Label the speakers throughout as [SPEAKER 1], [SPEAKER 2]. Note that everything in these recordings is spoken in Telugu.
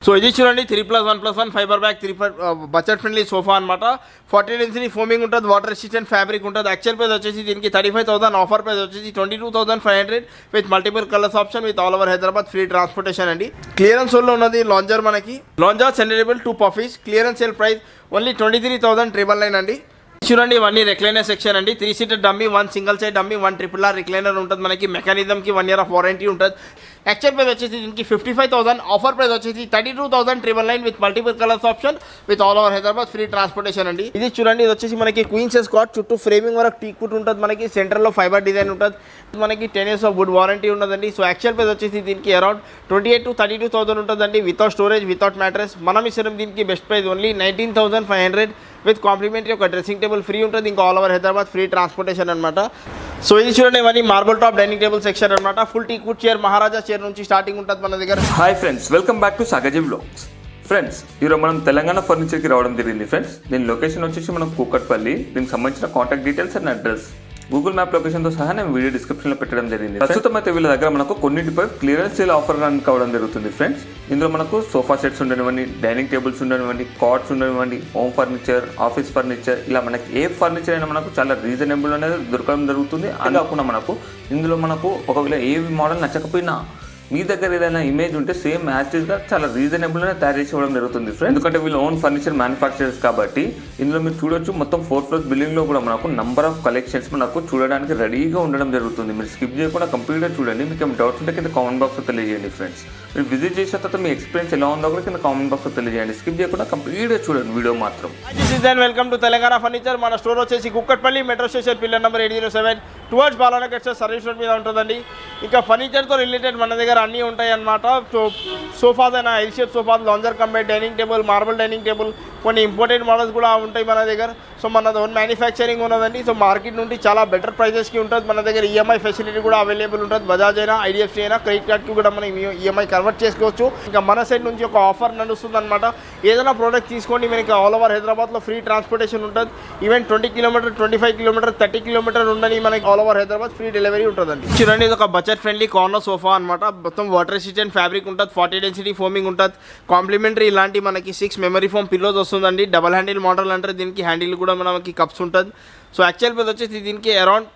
[SPEAKER 1] సో ఇది చూడండి 3+1+1 fibre bag budget friendly sofa అనమాట. 40 డెన్సిటీ ఫోమింగ్ ఉంటుంది, వాటర్ రెసిస్టెంట్ ఫ్యాబ్రిక్ ఉంటుంది. యాక్చువల్ ప్రైస్ వచ్చేసి దీనికి 35,000, ఆఫర్ ప్రైస్ వచ్చేసి 22,500 with multiple colours option with all over Hyderabad free transportation అండి. క్లియరెన్స్ లో ఉన్నది లాంజర్, మనకి లాంజర్ సెండరబుల్ 2 puffies. Clearance sale price only 23,999 అండి. చూడండి ఇవన్నీ రిక్లైనర్ సెక్షన్ అండి. 3 seater dummy, 1 single side dummy, 1 RRR recliner ఉంటుంది. మనకి మెకానిజంకి 1 ఇయర్ ఆఫ్ వారంటీ ఉంటుంది. యాక్చువల్ ప్రైస్ వచ్చేసి దీనికి 55,000, ఆఫర్ ప్రైస్ వచ్చేసి 32,999 with multiple colours option with all over Hyderabad free transportation అండి. ఇది చూడండి, ఇది వచ్చేసి మనకి క్వీన్ సైజ్ కాట్, చుట్టూ ఫ్రేమింగ్ వరకు టీక్వుడ్ ఉంటుంది. మనకి సెంటర్లో ఫైబర్ డిజైన్ ఉంటుంది. మనకి 10 years ఆఫ్ వుడ్ వారంటీ ఉన్నదండి. సో యాక్చువల్ ప్రైస్ వచ్చేసి దీనికి అరౌండ్ 28,000 to 32,000 ఉంటుందండి, వితౌట్ స్టోరేజ్, వితౌట్ మ్యాట్రెస్. మనం ఇస్తాం దీనికి best price only 19,500 with complimentary ఒక డ్రెస్సింగ్ టేబుల్ ఫ్రీ ఉంటుంది. ఇంకా all over Hyderabad free transportation అనమాట. సో ఇది చూడండి, ఇవన్నీ marble top dining table section అనమాట. Full teakwood chair, Maharaja chair నుంచి స్టార్టింగ్ ఉంటుంది మన దగ్గర.
[SPEAKER 2] Hi friends, welcome back to Sagaji vlogs. Friends, ఈరోజు మనం తెలంగాణ ఫర్నిచర్కి రావడం జరిగింది. ఫ్రెండ్స్, దీని లొకేషన్ వచ్చేసి మనం కూకట్పల్లి. దీనికి సంబంధించిన contact details and address Google map లొకేషన్తో సహా నేను వీడియో డిస్క్రిప్షన్లో పెట్టడం జరిగింది. ప్రస్తుతం అయితే వీళ్ళ దగ్గర మనకు కొన్నిటిపై క్లియరెన్స్ సేల్ ఆఫర్ రన్ కావడం జరుగుతుంది. ఫ్రెండ్స్, ఇందులో మనకు సోఫా సెట్స్ ఉండనివ్వండి, డైనింగ్ టేబుల్స్ ఉండనివ్వండి, కార్డ్స్ ఉండనివ్వండి, హోమ్ ఫర్నిచర్, ఆఫీస్ ఫర్నిచర్, ఇలా మనకి ఏ ఫర్నిచర్ అయినా మనకు చాలా రీజనబుల్ అనేది దొరకడం జరుగుతుంది. అది కాకుండా మనకు ఇందులో మనకు ఒకవేళ ఏ మోడల్ నచ్చకపోయినా మీ దగ్గర ఏదైనా ఇమేజ్ ఉంటే సేమ్ యాక్టివ్గా చాలా రీజనబుల్గా తయారు చేసి ఇవ్వడం జరుగుతుంది ఫ్రెండ్స్. ఎందుకంటే వీళ్ళు ఓన్ ఫర్నిచర్ మ్యానుఫ్యాక్చరర్స్ కాబట్టి ఇందులో మీరు చూడొచ్చు, మొత్తం 4 floors బిల్డింగ్లో కూడా మనకు నంబర్ ఆఫ్ కలెక్షన్స్ మనకు చూడడానికి రెడీగా ఉండడం జరుగుతుంది. మీరు స్కిప్ చేయకుండా కంప్లీట్గా చూడండి. మీకు ఏమైనా డౌట్స్ ఉంటే కింద కామెంట్ బాక్స్లో తెలియజేయండి ఫ్రెండ్స్. మీరు విజిట్ చేసిన తర్వాత మీ ఎక్స్పీరియన్స్ ఎలా ఉందో కూడా కింద కామెంట్ బాక్స్లో తెలియజేయండి. స్కిప్ చేయకుండా కంప్లీట్గా చూడండి వీడియో మాత్రం.
[SPEAKER 1] Welcome to Telangana furniture. మన స్టోర్ వచ్చేసి Kukatpally metro station pillar number 807 towards Balanagar service road మీద ఉంటుందండి. ఇంకా ఫర్నిచర్తో రిలేటెడ్ మన దగ్గర అన్నీ ఉంటాయి అన్నమాట. సోఫాస్ అయినా, L shape sofas, lounger combine dining table, marble dining table, కొన్ని ఇంపోర్టెడ్ మోడల్స్ కూడా ఉంటాయి మన దగ్గర. సో మన ఓన్ మ్యానుఫ్యాక్చరింగ్ ఉన్నదండి. సో మార్కెట్ నుండి చాలా బెటర్ ప్రైజెస్కి ఉంటుంది. మన దగ్గర ఈఎంఐ ఫెసిలిటీ కూడా అవైలబుల్ ఉంటుంది. బజాజ్ అయినా, ఐడిఎఫ్సి అయినా, క్రెడిట్ కార్డ్కి కూడా మనం ఈఎంఐ కన్వర్ట్ చేసుకోవచ్చు. ఇంకా మన సైడ్ నుంచి ఒక ఆఫర్ నడుస్తుంది అనమాట. ఏదైనా ప్రోడక్ట్ తీసుకోండి, మనకి ఆల్ ఓవర్ హైదరాబాద్లో ఫ్రీ ట్రాన్స్పోర్టేషన్ ఉంటుంది. ఈవెన్ 20 kilometers, 25 kilometers, 30 kilometers ఉండని మనకి all over Hyderabad free delivery ఉంటుందండి. చూడండి, ఇది ఒక బడ్జెట్ ఫ్రెండ్లీ కార్నర్ సోఫా అనమాట. మొత్తం వాటర్ రెసిస్టెంట్ ఫ్యాబ్రిక్ ఉంటుంది, 40 డెన్సిటీ ఫోమింగ్ ఉంటుంది. కాంప్లిమెంటరీ ఇలాంటి మనకి 6 మెమరీ ఫోమ్ పిల్లోస్ వస్తుందండి. డబల్ హ్యాండిల్ మోడల్ అంటే దీనికి హ్యాండిల్ కూడా మనకి కప్స్ ఉంటుంది. సో యాక్చువల్ ప్రైస్ వచ్చేసి దీనికి అరౌండ్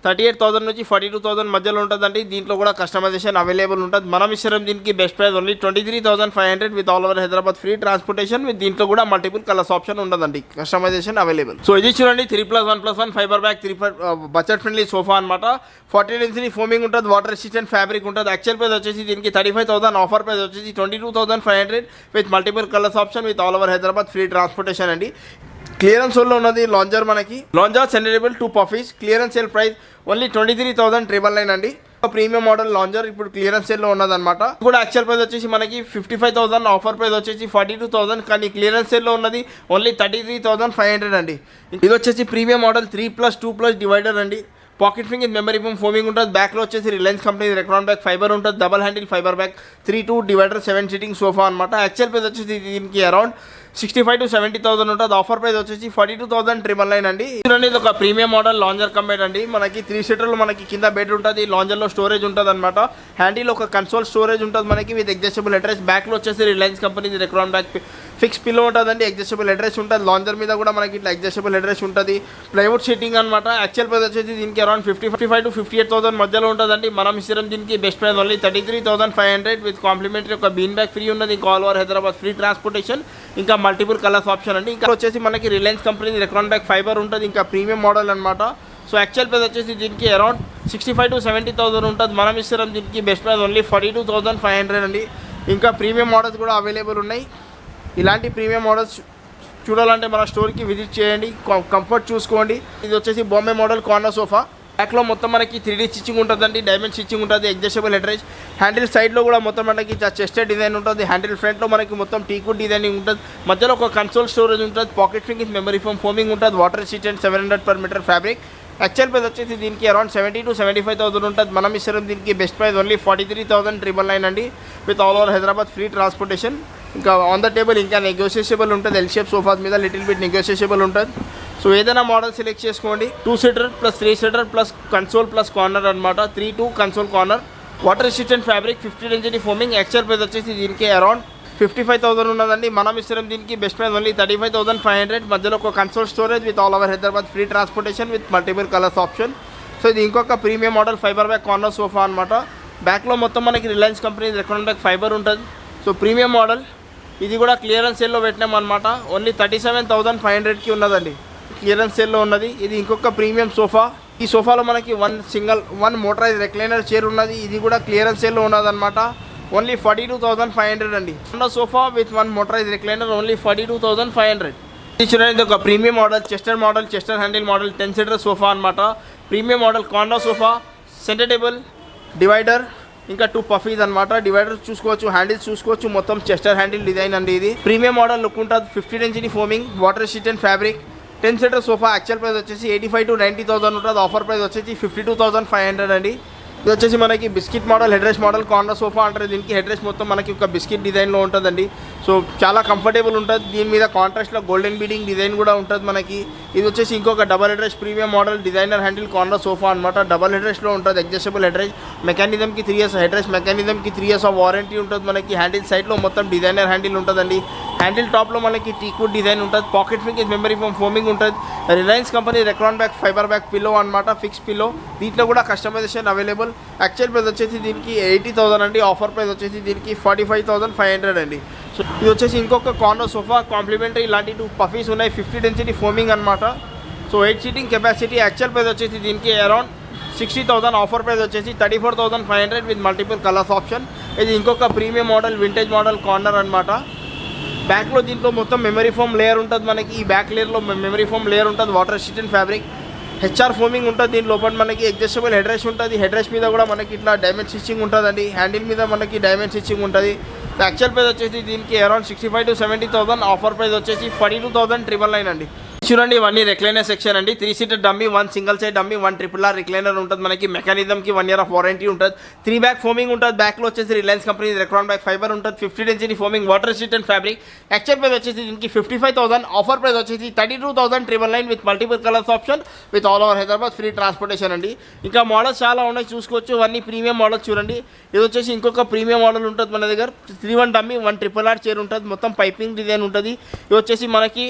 [SPEAKER 1] 38,000 నుంచి 42,000 మధ్యలో ఉంటుందండి. దీంట్లో కూడా కస్టమైజేషన్ అవైలబుల్ ఉంటుంది. మనం ఇస్తాం దీనికి best price only 23,500 with all over Hyderabad free transportation with దీంట్లో కూడా మల్టిపుల్ కలర్స్ ఆప్షన్ ఉండదండి, కస్టమైజేషన్ అవైలబుల్. సో ఇది చూడండి 3+1+1 fibre bag budget friendly sofa అనమాట. 40 డెన్సిటీ ఫోమింగ్ ఉంటుంది, వాటర్ రెసిస్టెంట్ ఫ్యాబ్రిక్ ఉంటుంది. యాక్చువల్ ప్రైస్ వచ్చేసి దీనికి 35,000, ఆఫర్ ప్రైస్ వచ్చేసి 22,500 with multiple colours option with all over Hyderabad free transportation అండి. క్లియరెన్స్ లో ఉన్నది లాంజర్, మనకి లాంజర్ సెండరబుల్ 2 puffies. Clearance sale price only 23,999 అండి. ప్రీమియం మోడల్ లాంజర్ ఇప్పుడు క్లియరెన్స్ సేల్ లో ఉన్నదన్నమాట. కూడా యాక్చువల్ ప్రైస్ వచ్చేసి మనకి 55,000, ఆఫర్ ప్రైస్ వచ్చేసి 42,000, కానీ క్లియరెన్స్ సేల్ లో ఉన్నది ఓన్లీ 33,500 అండి. ఇది వచ్చేసి ప్రీమియం మోడల్ 3+2+ డివైడర్ అండి. పాకెట్ ఫింగర్ మెమరీ ఫోమింగ్ ఉంటుంది. బ్యాక్లో వచ్చేసి Reliance company Recron back fibre ఉంటుంది. Double handle fibre back 3-2 divider 7 seating sofa అనమాట. యాక్చువల్ ప్రైస్ వచ్చేసి దీనికి అరౌండ్ 65,000 to 70,000 ఉంటుంది. ఆఫర్ ప్రైస్ వచ్చేసి 42,999 అండి. చూడండి, ఇది ఒక ప్రీమియం మోడల్ లాంజర్ కంబైన్ అండి. మనకి 3 సీటర్లు మనకి కింద బెడ్ ఉంటుంది. లాంజర్లో స్టోరేజ్ ఉంటుంది అనమాట. హ్యాండిల్ ఒక కన్సోల్ స్టోరేజ్ ఉంటుంది మనకి విత్ అడ్జస్టబుల్ అడ్రస్. బ్యాక్లో వచ్చేసి Reliance company Recron back fix pillow ఉంటుందండి. అడ్జస్టబుల్ అడ్రస్ ఉంటుంది. లాంజర్ మీద కూడా మనకి ఇట్లా అడ్జస్టబుల్ అడ్రస్ ఉంటుంది. ప్లైవుడ్ షీటింగ్ అనమాట. యాక్చువల్ ప్రైస్ వచ్చేసి దీనికి అరౌండ్ 55,000 to 58,000 మధ్యలో ఉంటుందండి. మనం ఇస్తాం దీనికి best price only 33,500 with complimentary ఒక బీన్ బ్యాగ్ ఫ్రీ ఉన్నది. ఇంకా all over Hyderabad free transportation, ఇంకా మల్టిపుల్ కలర్స్ ఆప్షన్ అండి. ఇంకా వచ్చేసి మనకి Reliance company Recron back fibre ఉంటుంది. ఇంకా ప్రీమియం మోడల్ అనమాట. సో యాక్చువల్ ప్రైస్ వచ్చేసి దీనికి అరౌండ్ 65,000 to 70,000 ఉంటుంది. మనం ఇస్తాం దీనికి బెస్ట్ ప్రైస్ ఓన్లీ 42,500 అండి. ఇంకా ప్రీమియం మోడల్స్ కూడా అవైలబుల్ ఉన్నాయి. ఇలాంటి ప్రీమియం మోడల్స్ చూడాలంటే మన స్టోర్కి విజిట్ చేయండి, కంఫర్ట్ చూసుకోండి. ఇది వచ్చేసి బాంబే మోడల్ కార్నర్ సోఫా. బ్యాక్లో మొత్తం మనకి 3D స్టిచ్చింగ్ ఉంటుందండి, డైమండ్ స్టిచ్చింగ్ ఉంటుంది, అడ్జస్టబుల్ అడ్రస్. హ్యాండిల్ సైడ్లో కూడా మొత్తం మనకి చెస్టెడ్ డిజైన్ ఉంటుంది. హ్యాండిల్ ఫ్రంట్లో మనకి మొత్తం టీకుడ్ డిజైనింగ్ ఉంటుంది. మధ్యలో ఒక కన్సోల్ స్టోరేజ్ ఉంటుంది. పాకెట్ ఫింగర్ మెమరీ ఫోమింగ్ ఉంటుంది. Water resistant 700 per meter fabric. Actual price వచ్చేసి దీనికి అరౌండ్ 70,000 to 75,000 ఉంటుంది. మనం ఇస్తాం దీనికి బెస్ట్ ప్రైస్ ఓన్లీ 43,999 అండి with all over Hyderabad free transportation. ఇంకా ఆన్ ద టేబుల్ ఇంకా నెగోషియబుల్ ఉంటుంది. ఎల్ షేప్ సోఫాస్ మీద లిటిల్ బిట్ నెగోషియబుల్ ఉంటుంది. సో ఏదైనా మోడల్ సెలెక్ట్ చేసుకోండి. 2 seater plus 3 seater plus console plus corner అనమాట. 3-2 console corner, water resistant fabric, 50 density foaming. Actual price వచ్చేసి దీనికి అరౌండ్ 55,000 ఉన్నదండి. మనం ఇస్తున్నాం దీనికి బెస్ట్ ప్రైస్ ఓన్లీ 35,500. మధ్యలో ఒక console storage with all over Hyderabad free transportation with multiple colours option. So ఇది ఇంకొక premium model fibre back corner sofa అనమాట. బ్యాక్లో మొత్తం మనకి Reliance company recommend back fibre ఉంటుంది. సో ప్రీమియం మోడల్ ఇది కూడా క్లియరెన్స్ సేల్లో పెట్టినాం అనమాట. ఓన్లీ 37,500కి ఉన్నదండి, క్లియరెన్స్ సేల్లో ఉన్నది. ఇది ఇంకొక ప్రీమియం సోఫా. ఈ సోఫాలో మనకి వన్ మోటరైజ్ రెక్లైనర్ చైర్ ఉన్నది. ఇది కూడా క్లియరెన్స్ సేల్లో ఉన్నదన్నమాట. ఓన్లీ 42,500 అండి. Sofa with one motorize recliner only 42,500. ఇది చూడండి, ఒక premium model chester handle model 10 seater sofa అనమాట. Premium model corner sofa, centre table, divider, ఇంకా 2 పఫీస్ అనమాట. డివైడర్ చూసుకోవచ్చు, హ్యాండిల్స్ చూసుకోవచ్చు, మొత్తం చెస్టర్ హ్యాండిల్ డిజైన్ అండి. ఇది ప్రీమియం మోడల్ లుక్ ఉంటుంది. 50 density foaming, water resistant fabric, 10 seater sofa. Actual price వచ్చేసి 85,000 to 90,000 ఉంటుంది. ఆఫర్ ప్రైస్ వచ్చేసి 52,500 అండి. ఇది వచ్చేసి మనకి biscuit model head rest model corner sofa అంటారు. దీనికి హెడ్ రెస్ట్ మొత్తం మనకి ఒక బిస్కెట్ డిజైన్లో ఉంటుందండి. సో చాలా కంఫర్టబుల్ ఉంటుంది. దీని మీద కాంట్రాస్ట్లో గోల్డెన్ బీడింగ్ డిజైన్ కూడా ఉంటుంది మనకి. ఇది వచ్చేసి ఇంకొక double head rest premium model designer handle corner sofa అనమాట. డబల్ హెడ్ రెస్ట్లో ఉంటుంది, అడ్జస్టబుల్ హెడ్ రెస్ట్ మెకానిజంకి 3 years హెడ్ రెస్ట్ మెకానిజంకి 3 years ఆఫ్ వారంటీ ఉంటుంది మనకి. హ్యాండిల్ సైడ్లో మొత్తం డిజైనర్ హ్యాండిల్ ఉంటుందండి. హ్యాండిల్ టాప్లో మనకి టీక్వుడ్ డిజైన్ ఉంటుంది. పాకెట్ ఫింగర్ మెమరీ ఫోమింగ్ ఉంటుంది. Reliance company Recron back fibre back pillow అనమాట, ఫిక్స్ పిల్లో. దీంట్లో కూడా కస్టమైజేషన్ అవైలబుల్. యాక్చువల్ ప్రైస్ వచ్చేసి దీనికి 80,000 అండి. ఆఫర్ ప్రైస్ వచ్చేసి దీనికి 45,500 అండి. సో ఇది వచ్చేసి ఇంకొక కార్నర్ సోఫా కాంప్లిమెంటరీ. ఇలాంటి 2 పఫీస్ ఉన్నాయి. 50 డెన్సిటీ ఫోమింగ్ అనమాట. So 8 seating capacity. Actual price వచ్చేసి దీనికి అరౌండ్ 60,000. ఆఫర్ ప్రైస్ వచ్చేసి 34,500 విత్ మల్టిపుల్ కలర్స్ ఆప్షన్. ఇది ఇంకొక premium model vintage model corner అనమాట. బ్యాక్లో దీంట్లో మొత్తం మెమరీ ఫోమ్ లేయర్ ఉంటుంది మనకి. ఈ బ్యాక్ లేయర్లో మెమరీ ఫోమ్ లేయర్ ఉంటుంది. Water resistant fabric, HR foaming ఉంటుంది. దీని లోపల మనకి అడ్జస్టబుల్ హెడ్ రెస్ట్ ఉంటుంది. హెడ్ రెస్ట్ మీద కూడా మనకి ఇట్లా డైమండ్ స్టిచ్చింగ్ ఉంటుందండి. హ్యాండిల్ మీద మనకి డైమండ్ స్టిచ్చింగ్ ఉంటుంది. యాక్చువల్ ప్రైస్ వచ్చేసి దీనికి అరౌండ్ 65,000 to 70,000. ఆఫర్ ప్రైస్ వచ్చేసి 42,999 అండి. చూడండి, ఇవన్నీ రెక్లైనర్ సెక్షన్ అండి. 3 seater dummy, 1 single side dummy, 1 RRR recliner ఉంటుంది మనకి. మెకానిజంకి 1 year ఆఫ్ వారంటీ ఉంటుంది. 3 బ్యాక్ ఫోమింగ్ ఉంటుంది. బ్యాక్లో వచ్చేసి Reliance company Recron back fibre ఉంటుంది. 50 density foaming, water resistant fabric. Actual price వచ్చేసి దీనికి 55,000. ఆఫర్ ప్రైస్ వచ్చేసి 32,999 with multiple colours option with all over Hyderabad free transportation అండి. ఇంకా మోడల్స్ చాలా ఉన్నాయి, చూసుకోవచ్చు. ఇవన్నీ ప్రీమియం మోడల్స్ చూడండి. ఇది వచ్చేసి ఇంకొక ప్రీమియం మోడల్ ఉంటుంది మన దగ్గర. 3-1 డమ్మీ, 1 RRR చైర్ ఉంటుంది. మొత్తం పైపింగ్ డిజైన్ ఉంటుంది. ఇది వచ్చేసి మనకి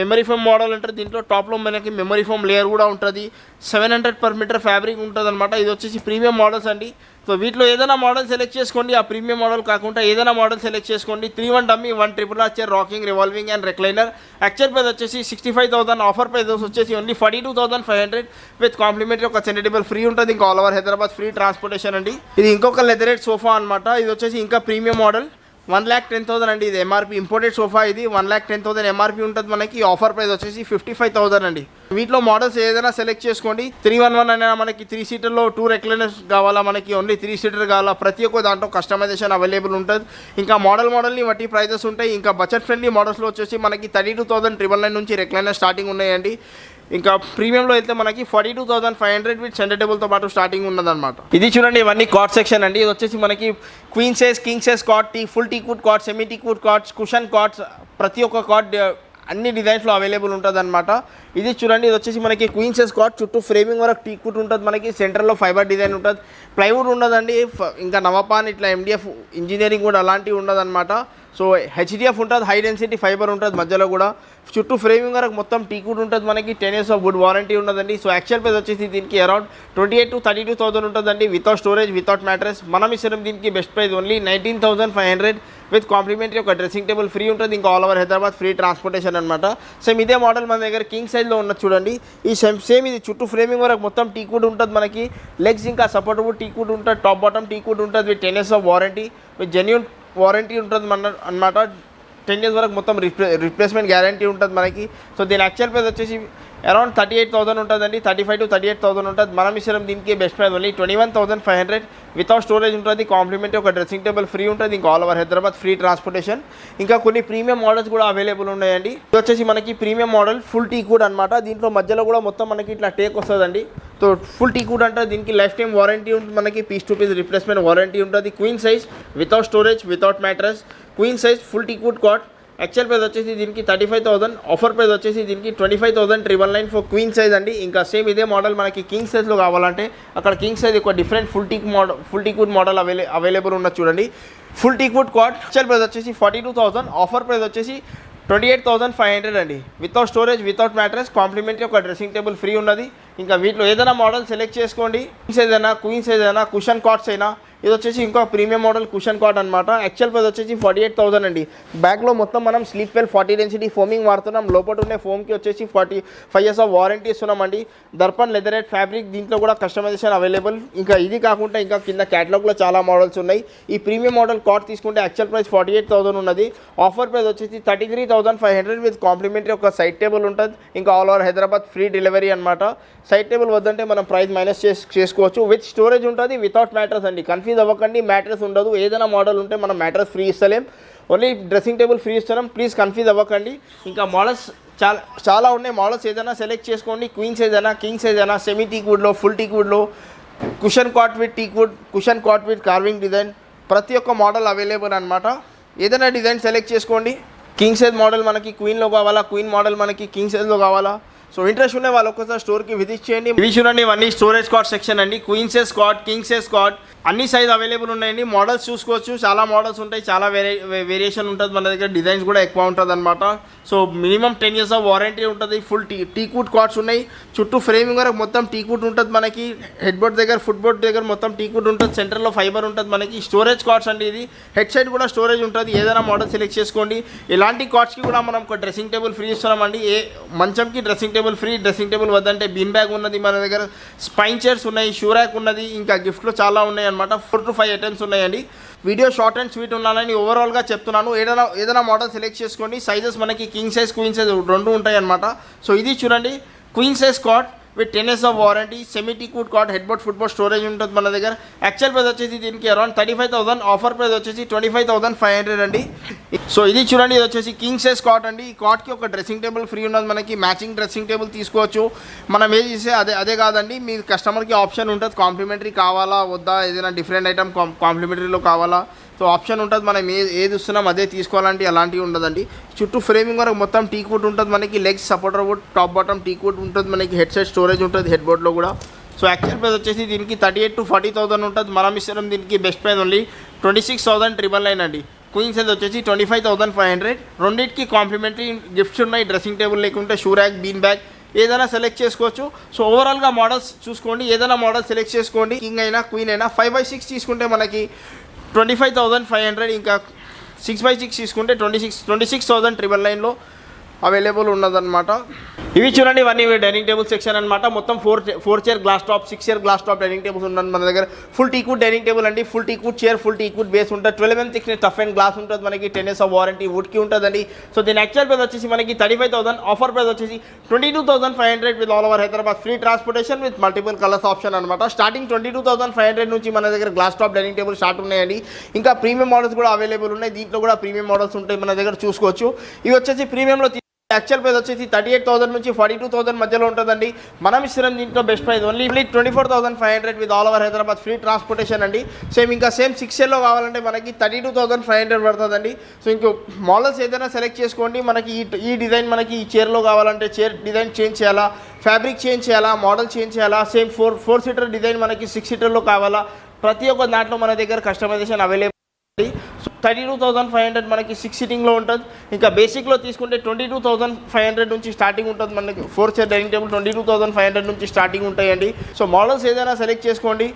[SPEAKER 1] మెమరీ ఫోమ్ మోడల్ అంటారు. దీంట్లో టాప్లో మనకి మెమరీ ఫోమ్ లేయర్ కూడా ఉంటుంది. 700 per meter ఫ్యాబ్రిక్ ఉంటుంది అనమాట. ఇది వచ్చేసి ప్రీమియం మోడల్స్ అండి. సో వీటిలో ఏదైనా మోడల్ సెలెక్ట్ చేసుకోండి. ఆ ప్రీమియం మోడల్ కాకుండా ఏదైనా మోడల్ సెలెక్ట్ చేసుకోండి. 3-1 dummy, 1 RRR chair, rocking, revolving and recliner. Actual price వచ్చేసి 65,000. ఆఫర్ ప్రైస్ వచ్చేసి ఓన్లీ 42,500 విత్ కాంప్లిమెంటరీ ఒక సెంటర్ టేబుల్ ఫ్రీ ఉంటుంది. ఇంకా all over Hyderabad free transportation అండి. ఇది ఇంకొక లెదరేట్ సోఫా అనమాట. ఇది వచ్చేసి ఇంకా ప్రీమియం మోడల్ 1,10,000 అండి. ఇది ఎంఆర్పి ఇంపోర్టెడ్ సోఫా. ఇది 1,10,000 ఎంఆర్పి ఉంటుంది మనకి. ఆఫర్ ప్రైస్ వచ్చేసి 55,000 అండి. వీటిలో మోడల్స్ ఏదైనా సెలెక్ట్ చేసుకోండి. 311 అయినా మనకి 3 సీటర్లో 2 రెక్లైనర్స్ కావాలా, మనకి ఓన్లీ 3 సీటర్ కావాలా, ప్రతి ఒక్క దాంట్లో కస్టమైజేషన్ అవైలబుల్ ఉంటుంది. ఇంకా మోడల్ని బట్టి ప్రైజెస్ ఉంటాయి. ఇంకా బడ్జెట్ ఫ్రెండ్లీ మోడల్స్లో వచ్చేసి మనకి 32,999 నుంచి రెక్లైనర్ స్టార్టింగ్ ఉన్నాయండి. ఇంకా ప్రీమియంలో అయితే మనకి 42,500 విత్ సెంటర్ టేబుల్తో పాటు స్టార్టింగ్ ఉన్నదన్నమాట. ఇది చూడండి, ఇవన్నీ కాట్ సెక్షన్ అండి. ఇది వచ్చేసి మనకి queen size, king size cot, full teakwood cot, semi teakwood cots, cushion cots, ప్రతి ఒక్క కాట్ అన్ని డిజైన్స్లో అవైలబుల్ ఉంటుంది అనమాట. ఇది చూడండి, ఇది వచ్చేసి మనకి క్వీన్ సైజ్ కాట్, చుట్టూ ఫ్రేమింగ్ వరకు టీక్వుడ్ ఉంటుంది మనకి. సెంటర్లో ఫైబర్ డిజైన్ ఉంటుంది. ప్లైవుడ్ ఉండదండి. ఇంకా నవపాన్ ఇట్లా MDF ఇంజనీరింగ్ కూడా అలాంటివి ఉండదన్నమాట. సో HDF ఉంటుంది, హై డెన్సిటీ ఫైబర్ ఉంటుంది మధ్యలో కూడా. చుట్టూ ఫ్రేమింగ్ వరకు మొత్తం టీక్వుడ్ ఉంటుంది మనకి. 10 years ఆఫ్ వుడ్ వారంటీ ఉన్నదండి. సో యాక్చువల్ ప్రైస్ వచ్చేసి దీనికి అరౌండ్ 28,000 to 32,000 ఉంటుందండి. Without storage, without mattress. మనం ఇస్తున్నాం దీనికి best price only 19,500 with complimentary ఒక డ్రెస్సింగ్ టేబుల్ ఫ్రీ ఉంటుంది. ఇంకా all over Hyderabad free transportation అనమాట. సేమ్ ఇదే మోడల్ మన దగ్గర కింగ్ సైజ్లో ఉన్నది చూడండి. ఈ సేమ్ ఇది చుట్టూ ఫ్రేమింగ్ వరకు మొత్తం టీక్వుడ్ ఉంటుంది మనకి. లెగ్స్ ఇంకా సపోర్ట్ వుడ్ టీక్వుడ్ ఉంటుంది. టాప్ బాటమ్ టీక్వుడ్ ఉంటుంది with 10 years of warranty, with genuine warranty ఉంటుంది అనమాట. 10 years వరకు మొత్తం రిప్లేస్మెంట్ గ్యారంటీ ఉంటుంది మనకి. సో దీని యాక్చువల్ ప్రైస్ వచ్చేసి అరౌండ్ 38,000 ఉంటుందండి. 35,000 to 38,000 ఉంటుంది. మనం ఇస్తున్నాం దీనికి best price only 21,500 without storage ఉంటుంది. కాంప్లిమెంటరీ ఒక డ్రెస్సింగ్ టేబుల్ ఫ్రీ ఉంటుంది. ఇంకా all over Hyderabad free transportation. ఇంకా కొన్ని ప్రీమియం మోడల్స్ కూడా అవైలబుల్ ఉన్నాయండి. ఇది వచ్చేసి మనకి ప్రీమియం మోడల్ ఫుల్ టీక్వుడ్ అనమాట. దీంట్లో మధ్యలో కూడా మొత్తం మనకి ఇట్లా టేక్ వస్తుందండి. సో ఫుల్ టీక్వుడ్ అంటే దీనికి లైఫ్ టైం వారంటీ ఉంటుంది మనకి. Piece to piece replacement warranty ఉంటుంది. Queen size, without storage, without mattress, queen size full teakwood cot. Actual price వచ్చేసి దీనికి 35,000. ఆఫర్ ప్రైస్ వచ్చేసి దీనికి 25,999 ఫర్ క్వీన్ సైజ్ అండి. ఇంకా సేమ్ ఇదే మోడల్ మనకి కింగ్ సైజ్లో కావాలంటే అక్కడ కింగ్ సైజ్ ఒక different full teakwood model available ఉన్నది చూడండి. Full teakwood cot actual price వచ్చేసి 42,000, ఆఫర్ ప్రైస్ వచ్చేసి 28,500 అండి. Without storage, without mattress, complimentary ఒక డ్రెస్సింగ్ టేబుల్ ఫ్రీ ఉన్నది. ఇంకా వీటిలో ఏదైనా మోడల్ సెలెక్ట్ చేసుకోండి. కింగ్ సైజ్ అయినా, క్వీన్ సైజ్ అయినా, కుషన్ కాట్స్ అయినా. ఇది వచ్చేసి ఇంకో ప్రీమియం మోడల్ కుషన్ కాట్ అనమాట. యాక్చువల్ ప్రైస్ వచ్చేసి 48,000 అండి. బ్యాక్లో మొత్తం మనం స్లీప్ వెల్ 40 డెన్సిటీ ఫోమింగ్ వాడుతున్నాం. లోపల ఉండే ఫోమ్కి వచ్చేసి 45 years ఆఫ్ వారంటీ ఇస్తున్నామండి. దర్పన్ లెదరేట్ ఫ్యాబ్రిక్, దీంట్లో కూడా కస్టమైజేషన్ అవైలబుల్. ఇంకా ఇది కాకుండా ఇంకా కింద క్యాటలాగ్లో చాలా మోడల్స్ ఉన్నాయి. ఈ ప్రీమియం మోడల్ కాట్ తీసుకుంటే యాక్చువల్ ప్రైస్ 48,000 ఉన్నది. ఆఫర్ ప్రైస్ వచ్చేసి 33,500 విత్ కాంప్లిమెంటరీ ఒక సైడ్ టేబుల్ ఉంటుంది. ఇంకా all over Hyderabad free delivery అనమాట. సైడ్ టేబుల్ వద్దంటే మనం ప్రైస్ మైనస్ చేసుకోవచ్చు. విత్ స్టోరేజ్ ఉంటుంది, వితౌట్ మ్యాట్రెస్ అండి. కన్ఫ్యూజ్ అవ్వకండి, మ్యాట్రెస్ ఉండదు. ఏదైనా మోడల్ ఉంటే మనం మ్యాట్రెస్ ఫ్రీ ఇస్తలేం, ఓన్లీ డ్రెస్సింగ్ టేబుల్ ఫ్రీ ఇస్తున్నాం. ప్లీజ్ కన్ఫ్యూజ్ అవ్వకండి. ఇంకా మోడల్స్ చాలా ఉన్నాయి. మోడల్స్ ఏదైనా సెలెక్ట్ చేసుకోండి. క్వీన్ సైజ్ అయినా, కింగ్ సైజ్ అయినా, సెమీ టీక్వుడ్లో, ఫుల్ టీక్వుడ్లో, cushion cot with teakwood, cushion cot with carving design, ప్రతి ఒక్క మోడల్ అవైలబుల్ అనమాట. ఏదైనా డిజైన్ సెలెక్ట్ చేసుకోండి. కింగ్ సైజ్ మోడల్ మనకి క్వీన్లో కావాలా, క్వీన్ మోడల్ మనకి కింగ్ సైజ్లో కావాలా. సో ఇంట్రెస్ట్ ఉండే వాళ్ళు ఒక్కసారి స్టోర్కి విజిట్ చేయండి. ఇవి చూడండి, ఇవన్నీ స్టోరేజ్ కాట్ సెక్షన్ అండి. Queen size cot, king size cot అన్ని సైజ్ అవైలబుల్ ఉన్నాయండి. మోడల్స్ చూసుకోవచ్చు, చాలా మోడల్స్ ఉంటాయి, చాలా వేరియేషన్ ఉంటుంది మన దగ్గర. డిజైన్స్ కూడా ఎక్కువ ఉంటుంది అనమాట. So minimum 10 years of warranty ఉంటుంది. ఫుల్ టీక్వుడ్ కాట్స్ ఉన్నాయి. చుట్టూ ఫ్రేమింగ్ వరకు మొత్తం టీక్వుడ్ ఉంటుంది మనకి. హెడ్ బోర్డ్ దగ్గర, ఫుట్ బోర్డ్ దగ్గర మొత్తం టీక్వుడ్ ఉంటుంది. సెంటర్లో ఫైబర్ ఉంటుంది మనకి. స్టోరేజ్ కాట్స్ అండి. ఇది హెడ్ సైడ్ కూడా స్టోరేజ్ ఉంటుంది. ఏదైనా మోడల్ సెలెక్ట్ చేసుకోండి. ఇలాంటి కాట్స్కి కూడా మనం ఒక డ్రెస్సింగ్ టేబుల్ ఫ్రీ ఇస్తున్నామండి. మంచంకి dressing table free. Dressing table వద్దంటే బీన్ బ్యాగ్ ఉన్నది మన దగ్గర. స్పైన్ చైర్స్ ఉన్నాయి, షూ ర్యాక్ ఉన్నది. ఇంకా గిఫ్ట్లో చాలా ఉన్నాయి అనమాట. 4 to 5 ఐటమ్స్ ఉన్నాయండి. వీడియో షార్ట్ అండ్ స్వీట్ ఉన్నానని ఓవరాల్గా చెప్తున్నాను. ఏదైనా మోడల్ సెలెక్ట్ చేసుకోండి. సైజెస్ మనకి కింగ్ సైజ్, క్వీన్ సైజ్ రెండు ఉంటాయి అనమాట. సో ఇది చూడండి, queen size cot with 10 years of warranty, semi teakwood cot, head board, foot board storage ఉంటుంది మన దగ్గర. యాక్చువల్ ప్రైస్ వచ్చేసి దీనికి అరౌండ్ 35,000, ఆఫర్ ప్రైస్ వచ్చేసి 25,500 అండి. సో ఇది చూడండి, ఇది వచ్చేసి కింగ్ సైజ్ కాట్ అండి. ఈ కాట్కి ఒక డ్రెస్సింగ్ టేబుల్ ఫ్రీ ఉన్నది మనకి. మ్యాచింగ్ డ్రెస్సింగ్ టేబుల్ తీసుకోవచ్చు. మనం ఏది చేస్తే అదే కాదండి, మీ కస్టమర్కి ఆప్షన్ ఉంటుంది. కాంప్లిమెంటరీ కావాలా వద్దా, ఏదైనా డిఫరెంట్ ఐటమ్ కాంప్లిమెంటరీలో కావాలా, సో ఆప్షన్ ఉంటుంది. మనం ఏది ఇస్తున్నాం అదే తీసుకోవాలంటే అలాంటివి ఉండదండి. చుట్టూ ఫ్రేమింగ్ వరకు మొత్తం టీక్వుడ్ ఉంటుంది మనకి. Legs supporter wood, top bottom teakwood ఉంటుంది మనకి. హెడ్ సెట్ స్టోరేజ్ ఉంటుంది హెడ్ బోర్డ్లో కూడా. సో యాక్చువల్ ప్రైస్ వచ్చేసి దీనికి 38,000 to 40,000 ఉంటుంది. మనం ఇస్తున్నాం దీనికి బెస్ట్ ప్రైస్ ఓన్లీ 26,999 అండి. క్వీన్ సైజ్ వచ్చేసి 25,500. రెండింటికి కాంప్లిమెంటరీ గిఫ్ట్స్ ఉన్నాయి. డ్రెస్సింగ్ టేబుల్ లేకుంటే షూ ర్యాక్, బీన్ బ్యాగ్ ఏదైనా సెలెక్ట్ చేసుకోవచ్చు. సో ఓవరాల్గా మోడల్స్ చూసుకోండి. ఏదైనా మోడల్ సెలెక్ట్ చేసుకోండి. కింగ్ అయినా, క్వీన్ అయినా. 5x6 తీసుకుంటే మనకి 25,500. ఇంకా 6x6 తీసుకుంటే 26,999లో అవైలబుల్ ఉన్నదన్నమాట. ఇవి చూడండి, ఇవన్నీ డైనింగ్ టేబుల్ సెక్షన్ అనమాట. మొత్తం 4 chair glass top, 6 chair glass top dining tables ఉన్నది మన దగ్గర. ఫుల్ టీక్వుడ్ డైనింగ్ టేబుల్ అండి. Full teakwood chair, full teakwood base ఉంటుంది. 12 mm thickness tough and glass ఉంటుంది మనకి. 10 years ఆఫ్ వారంటీ వుడ్కి ఉంటుందండి. సో దీని యాక్చువల్ ప్రైస్ వచ్చేసి మనకి 35,000, ఆఫర్ ప్రైస్ వచ్చేసి 22,500 with all over Hyderabad free transportation with multiple colours option అనమాట. స్టార్టింగ్ 22,500 నుంచి మన దగ్గర glass top dining table start ఉన్నాయండి. ఇంకా ప్రీమియం మోడల్స్ కూడా అవైలబుల్ ఉన్నాయి. దీంట్లో కూడా ప్రీమియం మోడల్స్ ఉంటాయి మన దగ్గర, చూసుకోవచ్చు. ఇవి వచ్చేసి ప్రీమియంలో యాక్చువల్ ప్రైస్ వచ్చేసి 38,000 నుంచి 42,000 మధ్యలో ఉంటుందండి. మనం ఇస్తున్నాం దీంట్లో best price only 24,500 with all over Hyderabad free transportation అండి. ఇంకా సేమ్ 6 yearలో కావాలంటే మనకి 32,500 పడుతుందండి. సో ఇంకో మోడల్స్ ఏదైనా సెలెక్ట్ చేసుకోండి. మనకి ఈ డిజైన్ మనకి ఈ చైర్లో కావాలంటే చైర్ డిజైన్ చేంజ్ చేయాలా, ఫ్యాబ్రిక్ చేంజ్ చేయాలా, మోడల్ చేంజ్ చేయాలా. సేమ్ 4 seater డిజైన్ మనకి 6 seaterలో కావాలా. ప్రతి ఒక్క దాంట్లో మన దగ్గర కస్టమైజేషన్ అవైలబుల్. 32,500 మనకి 6 sittingలో ఉంటుంది. ఇంకా బేసిక్లో తీసుకుంటే 22,500 నుంచి స్టార్టింగ్ ఉంటుంది మనకి. 4 చైర్ డైనింగ్ టేబుల్ 22,500 నుంచి స్టార్టింగ్ ఉంటాయండి. సో మోడల్స్ ఏదైనా సెలెక్ట్ చేసుకోండి.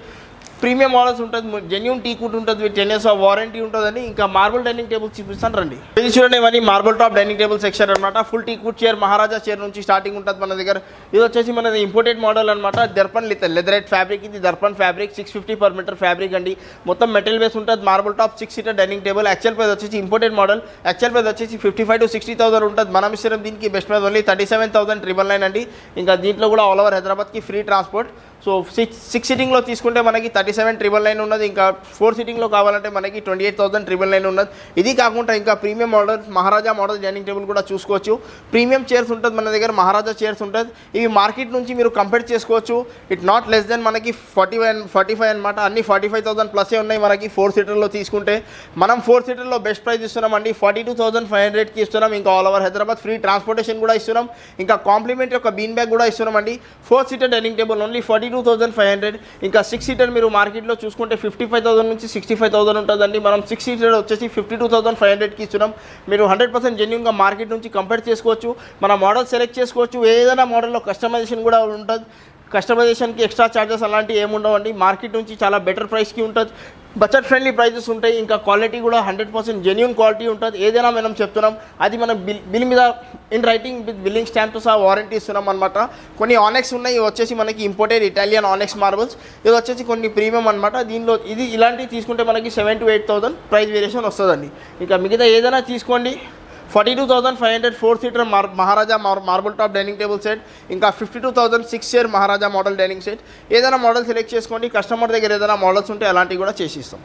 [SPEAKER 1] ప్రీమియం మోడల్స్ ఉంటుంది. జెన్యూన్ టీక్వుడ్ ఉంటుంది విత్ 10 years ఆఫ్ వారంటీ ఉంటుందండి. ఇంకా మార్బుల్ డైనింగ్ టేబుల్ చూపిస్తాను రండి. ఇది చూడండి, ఇవన్నీ marble top dining table section అనమాట. Full teakwood chair, Maharaja chair నుంచి స్టార్టింగ్ ఉంటుంది మన దగ్గర. ఇది వచ్చేసి మనది ఇంపోర్టెడ్ మోడల్ అనమాట. Darpan leatherette fabric. ఇది Darpan fabric 650 per meter fabric అండి. మొత్తం మెటల్ బేస్ ఉంటుంది. Marble top 6 seater dining table. Actual price వచ్చేసి ఇంపోర్టెడ్ మోడల్. యాక్చువల్ ప్రైస్ వచ్చేసి 55,000 to 60,000 ఉంటుంది. మనం ఇస్తున్నాం దీనికి బెస్ట్ ప్రైస్ ఓన్లీ 37,999 అండి. ఇంకా దీంట్లో కూడా ఆల్ ఓవర్ హైదరాబాద్కి ఫ్రీ ట్రాన్స్పోర్ట్. సో 6 sittingలో తీసుకుంటే మనకి 37,999 ఉన్నది. ఇంకా 4 sittingలో కావాలంటే మనకి 28,999 ఉన్నది. ఇది కాకుండా ఇంకా ప్రీమియం మోడల్ మహారాజా మోడల్ డైనింగ్ టేబుల్ కూడా చూసుకోవచ్చు. ప్రీమియం చైర్స్ ఉంటుంది మన దగ్గర. మహారాజా చైర్స్ ఉంటుంది. ఇవి మార్కెట్ నుంచి మీరు కంపేర్ చేసుకోవచ్చు. ఇట్ నాట్ లెస్ దెన్ మనకి 45 అనమాట. అన్ని 45,000 ప్లసే ఉన్నాయి మనకి 4 seaterలో తీసుకుంటే. మనం 4 seaterలో బెస్ట్ ప్రైస్ ఇస్తున్నామండి. 42,500కి ఇస్తున్నాం. ఇంకా all over Hyderabad free transportation కూడా ఇస్తున్నాం. ఇంకా కాంప్లిమెంటరీ ఒక బీన్ బ్యాగ్ కూడా ఇస్తున్నామండి. 4 seater డైనింగ్ టేబుల్ ఓన్లీ 42,500 42,500. ఇంకా 6 సీటర్ మీరు మార్కెట్లో చూసుకుంటే 55,000 నుంచి 65,000 ఉంటుందండి. మనం 6 సీటర్ వచ్చేసి 52,500కి ఇస్తున్నాం. మీరు 100% జెన్యూన్గా మార్కెట్ నుంచి కంపేర్ చేసుకోవచ్చు. మన మోడల్ సెలెక్ట్ చేసుకోవచ్చు. ఏదైనా మోడల్లో కస్టమైజేషన్ కూడా ఉంటుంది. కస్టమైజేషన్కి ఎక్స్ట్రా ఛార్జెస్ అలాంటివి ఏమి ఉండవండి. మార్కెట్ నుంచి చాలా బెటర్ ప్రైస్కి ఉంటుంది. బడ్జెట్ ఫ్రెండ్లీ ప్రైజెస్ ఉంటాయి. ఇంకా క్వాలిటీ కూడా 100% జెన్యూన్ క్వాలిటీ ఉంటుంది. ఏదైనా మనం చెప్తున్నాం అది మనం బిల్ మీద ఇన్ రైటింగ్ విత్ బిల్లింగ్ స్టాంప్తో సహా వారంటీ ఇస్తున్నాం అనమాట. కొన్ని ఆనెక్స్ ఉన్నాయి. ఇవి వచ్చేసి మనకి ఇంపోర్టెడ్ ఇటాలియన్ ఆనెక్స్ మార్బల్స్. ఇది వచ్చేసి కొన్ని ప్రీమియం అనమాట. దీనిలో ఇది ఇలాంటివి తీసుకుంటే మనకి 7,000 to 8,000 ప్రైస్ వేరియేషన్ వస్తుందండి. ఇంకా మిగతా ఏదైనా తీసుకోండి. 42,500 4 seater Maharaja marble top dining table set. ఇంకా 52,000 6 chair Maharaja model dining set. ఏదైనా మోడల్ సెలెక్ట్ చేసుకోండి. కస్టమర్ దగ్గర ఏదైనా మోడల్స్ ఉంటే అలాంటివి కూడా చేసి ఇస్తాం.